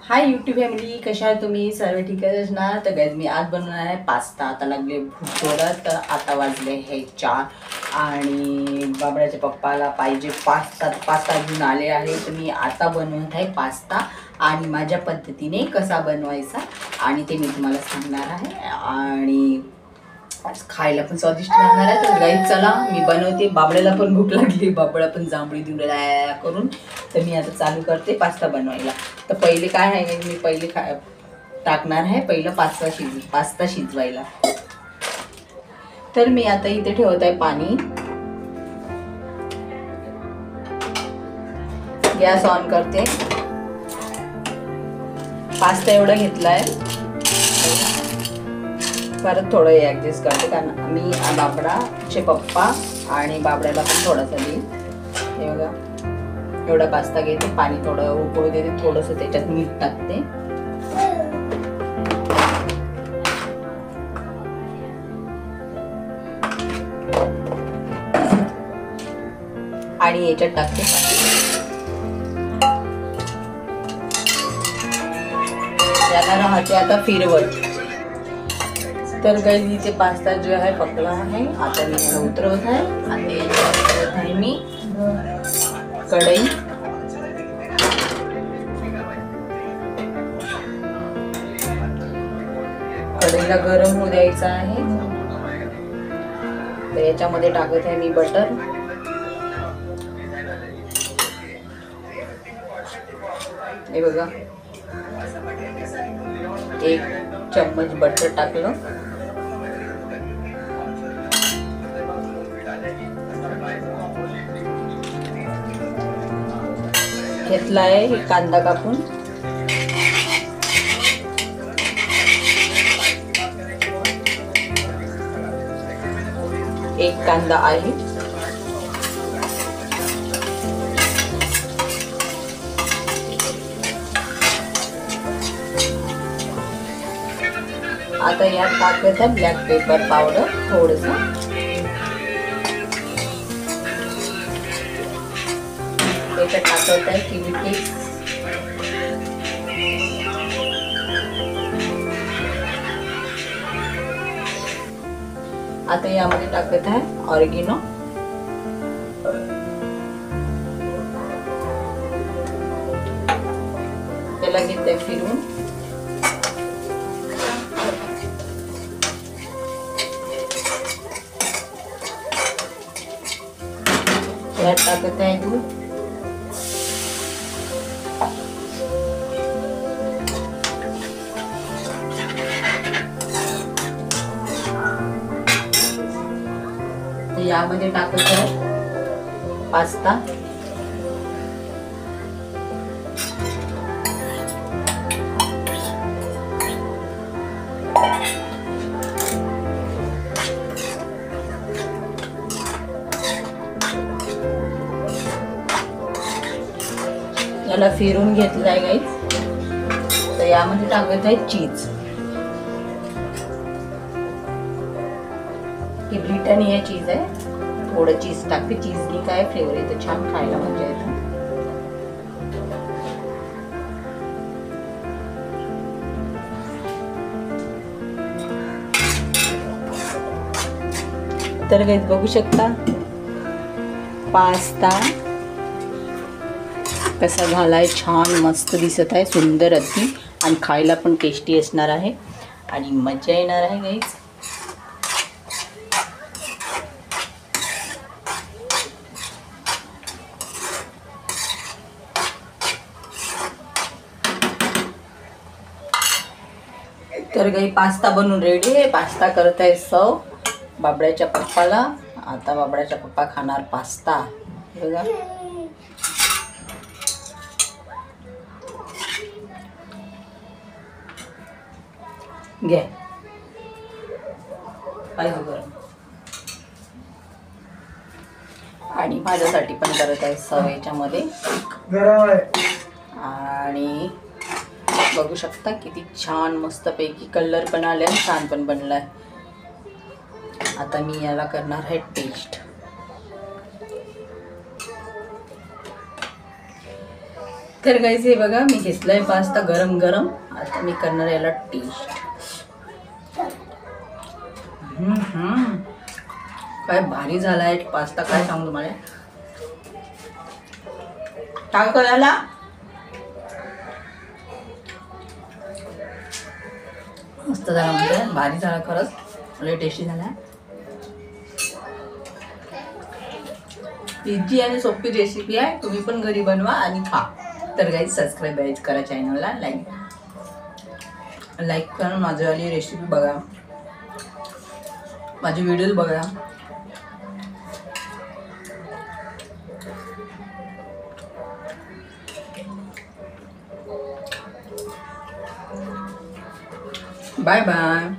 Hi YouTube family, कशा आहात तुम्ही सर्व? ठीक असणार. तर गाइस मी आज बनवणार आहे पास्ता. आता लागले भूक जोरात. तर आता वाजले हे 4 आणि बाबड्याच्या पप्पाला पाहिजे पास्ता. पास्ता घेऊन आले आहे. तर मी आता बनवत आहे पास्ता आणि माझ्या पद्धतीने कसा बनवायचा आणि ते मी तुम्हाला सांगणार आहे. आणि खायला पण स्वादिष्ट लागणार आहे. तर गाईस चला मी बनवते. बाबड्याला पण भूक लागली, बाबड्या पण जांभळी देऊन करून. तर मी आता चालू करते पास्ता बनवायला. तर पहिले काय आहे, मी पहिले टाकणार आहे पहिलं पास्ता शिजवायला. तर मी आता इथे ठेवत आहे पाणी. गॅस ऑन करते. पास्ता एवढा घेतलाय, परत थोडं ॲडजस्ट करते कारण मी बाबडाचे पप्पा आणि बाबड्याला पण थोडासा देईल. हे बघा एवढा पास्ता घेते. पाणी थोडं उकळू देते, थोडंसं त्याच्यात मीठ टाकते. आणि याच्यात टाकते याला राहते आता फिरवत. तर गाइस इथे पास्ता जो आहे पकला आहे. आता मी याला उतरवत आहे. आता याच्यात उतरवत आहे मी कढई. कढईला गरम होऊ द्यायचं आहे. तर याच्यामध्ये टाकत आहे मी बटर. हे बघा 1 चम्मच बटर टाकलं. घेतला आहे कांदा कापून. एक कांदा आहे. आता यात टाकत आहे ब्लॅक पेपर पावडर थोडंसं. त्याच्यात टाकत आहे चिली फ्लेक्स. आता यामध्ये टाकत आहे ऑरिगॅनो. त्याला घेते फिरून. यात टाकत आहे दूध. यामध्ये टाकत आहे पास्ता. याला फिरून घेतलं आहे गाईस. तर यामध्ये टाकत आहे चीज. ही ब्रिटानिया चीज आहे. थोडं चीज टाकते. चीजनी काय फ्लेवर येतं, छान खायला मजा येतं. तर गाईस बघू शकता पास्ता कसा झालाय. छान मस्त दिसत आहे, सुंदर अगदी. आणि खायला पण टेस्टी असणार आहे आणि मजा येणार आहे गाईस. तर गाई पास्ता बनवून रेडी आहे. पास्ता करत आहे सर्व बाबड्याच्या पप्पाला. आता बाबड्याच्या पप्पा खाणार पास्ता. बघा घे पाहिजे गरम. आणि माझ्यासाठी पण करत आहे सर्व याच्यामध्ये. आणि बघू शकता किती छान मस्तपैकी कलर पण आले आणि छान पण बनलाय. आता मी याला करणार आहे टेस्ट. तर गाईस हे बघा मी घेतलाय पास्ता गरम गरम. आता मी करणार याला टेस्ट. काय भारी झालाय पास्ता, काय सांगू तुम्हाला. काय करायला मस्त झाला म्हणजे, भारी झाला खरंच, लय टेस्टी झाला. इझी आणि सोपी रेसिपी आहे, तुम्ही पण घरी बनवा आणि खा. तर गाईज सबस्क्राईब करा चॅनलला, लाईक करा, माझीवाली रेसिपी बघा, माझे व्हिडिओज बघा. Bye bye.